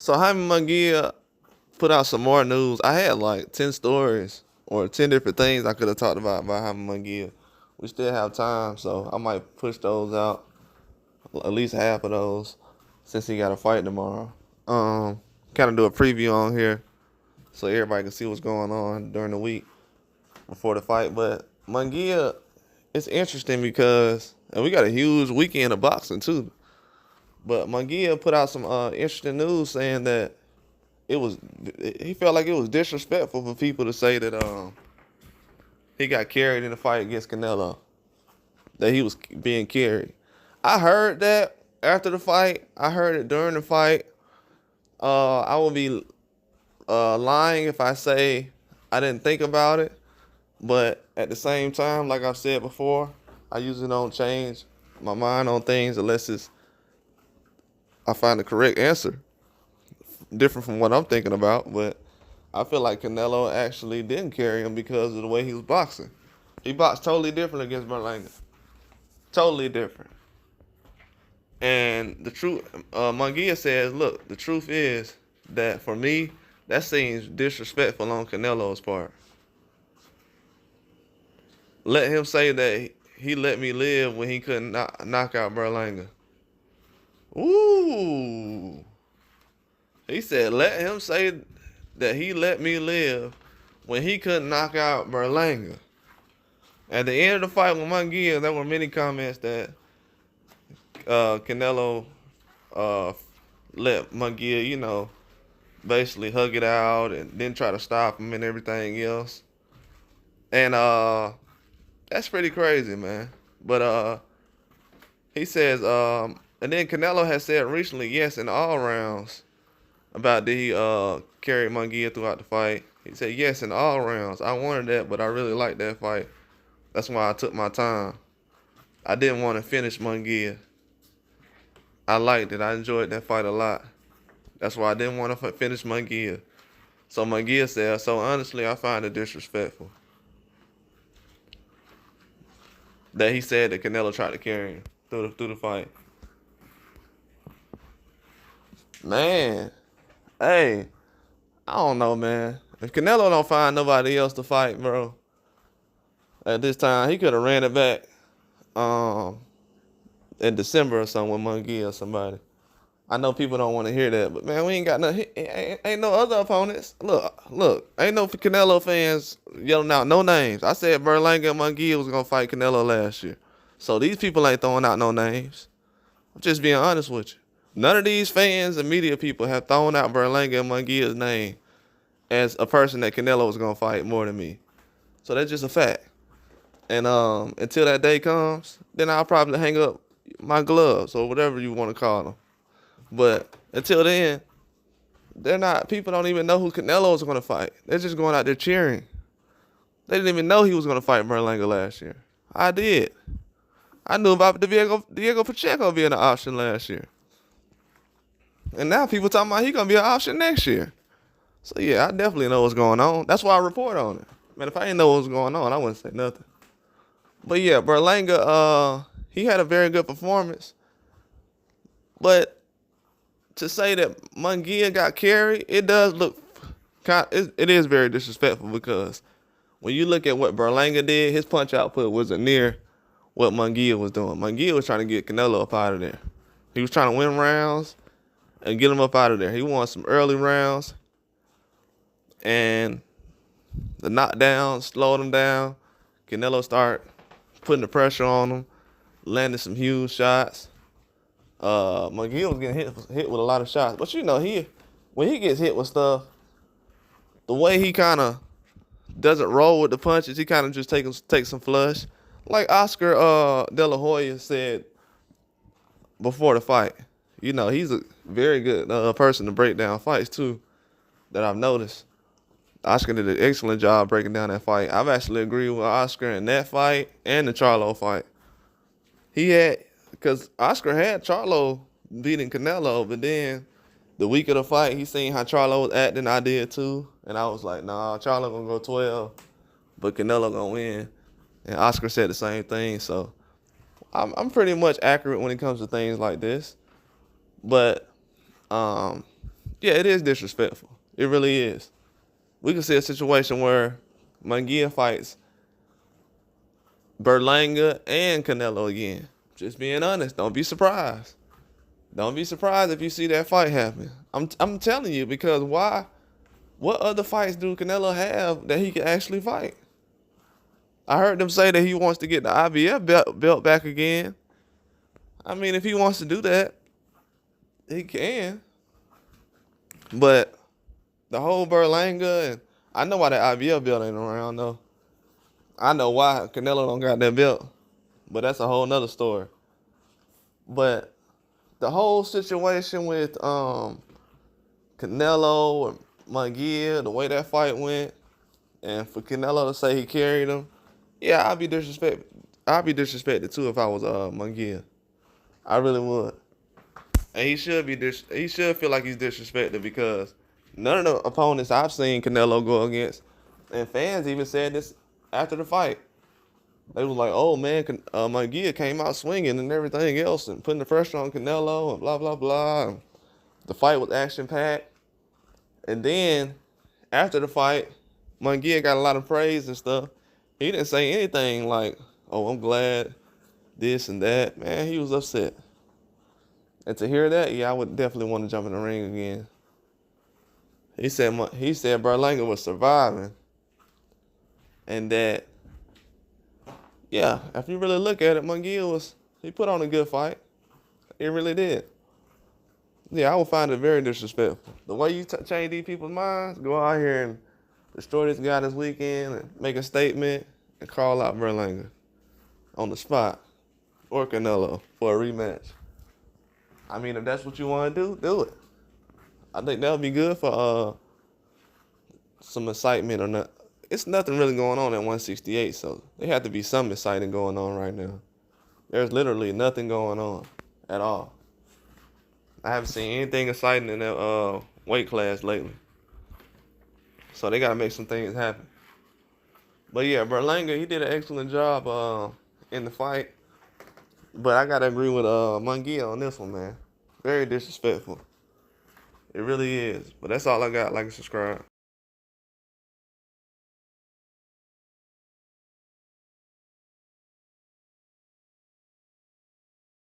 So Jaime Munguia put out some more news. I had like 10 stories or 10 different things I could have talked about Jaime Munguia. We still have time, so I might push those out, at least half of those, since he got a fight tomorrow. Kind of do a preview on here so everybody can see what's going on during the week before the fight. But Munguia, it's interesting because, and we got a huge weekend of boxing too. But Munguia put out some interesting news saying that it was he felt like it was disrespectful for people to say that he got carried in the fight against Canelo. That he was being carried. I heard that after the fight. I heard it during the fight. I would be lying if I say I didn't think about it. But at the same time, like I've said before, I usually don't change my mind on things unless I find the correct answer, different from what I'm thinking about. But I feel like Canelo actually didn't carry him because of the way he was boxing. He boxed totally different against Berlanga. Totally different. And the truth, Munguia says, look, the truth is that for me, that seems disrespectful on Canelo's part. Let him say that he let me live when he couldn't knock out Berlanga. Ooh. He said, let him say that he let me live when he couldn't knock out Berlanga. At the end of the fight with Munguia, there were many comments that Canelo let Munguia, basically hug it out and then try to stop him and everything else. And that's pretty crazy, man. But he says, and then Canelo has said recently, yes, in all rounds, about did he carry Munguia throughout the fight. He said, yes, in all rounds. I wanted that, but I really liked that fight. That's why I took my time. I didn't want to finish Munguia. I liked it. I enjoyed that fight a lot. That's why I didn't want to finish Munguia. So Munguia said, so honestly, I find it disrespectful that he said that Canelo tried to carry him through the fight. Man, hey, I don't know, man. If Canelo don't find nobody else to fight, bro, at this time, he could have ran it back in December or something with Munguia or somebody. I know people don't want to hear that, but man, we ain't got no, ain't no other opponents. Look, ain't no Canelo fans yelling out no names. I said Berlanga and Munguia was gonna fight Canelo last year, so these people ain't throwing out no names. I'm just being honest with you. None of these fans and media people have thrown out Berlanga and Munguia's name as a person that Canelo was gonna fight more than me. So that's just a fact. And until that day comes, then I'll probably hang up my gloves or whatever you want to call them. But until then, people don't even know who Canelo is going to fight. They're just going out there cheering. They didn't even know he was going to fight Berlanga last year. I did. I knew about Diego Pacheco being an option last year. And now people talking about he going to be an option next year. So yeah, I definitely know what's going on. That's why I report on it. Man, if I didn't know what was going on, I wouldn't say nothing. But yeah, Berlanga, he had a very good performance. But to say that Munguia got carried, it does look it is very disrespectful because when you look at what Berlanga did, his punch output wasn't near what Munguia was doing. Munguia was trying to get Canelo up out of there. He was trying to win rounds and get him up out of there. He won some early rounds, and the knockdown slowed him down. Canelo started putting the pressure on him, landed some huge shots. Munguia was getting hit with a lot of shots, but when he gets hit with stuff, the way he kind of doesn't roll with the punches, he kind of just takes some flush, like Oscar De La Hoya said before the fight. He's a very good person to break down fights too, that I've noticed. Oscar did an excellent job breaking down that fight. I've actually agreed with Oscar in that fight and the Charlo fight. Because Oscar had Charlo beating Canelo, but then the week of the fight, he seen how Charlo was acting. I did too. And I was like, nah, Charlo gonna go 12, but Canelo gonna win. And Oscar said the same thing. So I'm pretty much accurate when it comes to things like this. But Yeah, it is disrespectful. It really is. We can see a situation where Munguia fights Berlanga and Canelo again. Just being honest. Don't be surprised. Don't be surprised if you see that fight happen. I'm telling you, because why? What other fights do Canelo have that he can actually fight? I heard them say that he wants to get the IBF belt back again. I mean, if he wants to do that, he can. But the whole Berlanga, and I know why that IBF belt ain't around though. I know why Canelo don't got that belt, but that's a whole nother story. But the whole situation with Canelo and Munguia, the way that fight went, and for Canelo to say he carried him, yeah, I'd be disrespected. I'd be disrespected too if I was Munguia. I really would. And he should be he should feel like he's disrespected, because none of the opponents I've seen Canelo go against, and fans even said this after the fight. They was like, "Oh man, Munguia came out swinging and everything else, and putting the pressure on Canelo and blah blah blah." And the fight was action packed, and then after the fight, Munguia got a lot of praise and stuff. He didn't say anything like, "Oh, I'm glad this and that." Man, he was upset. And to hear that, yeah, I would definitely want to jump in the ring again. He said Berlanga was surviving, and that, yeah, if you really look at it, Munguia he put on a good fight. He really did. Yeah, I would find it very disrespectful. The way you change these people's minds, go out here and destroy this guy this weekend and make a statement and call out Berlanga on the spot, or Canelo for a rematch. I mean, if that's what you want to do it. I think that would be good for some excitement or not. It's nothing really going on at 168, so there had to be some exciting going on right now. There's literally nothing going on at all. I haven't seen anything exciting in that weight class lately. So they got to make some things happen. But yeah, Berlanga, he did an excellent job in the fight. But I got to agree with Munguia on this one, man. Very disrespectful. It really is. But that's all I got. Like and subscribe.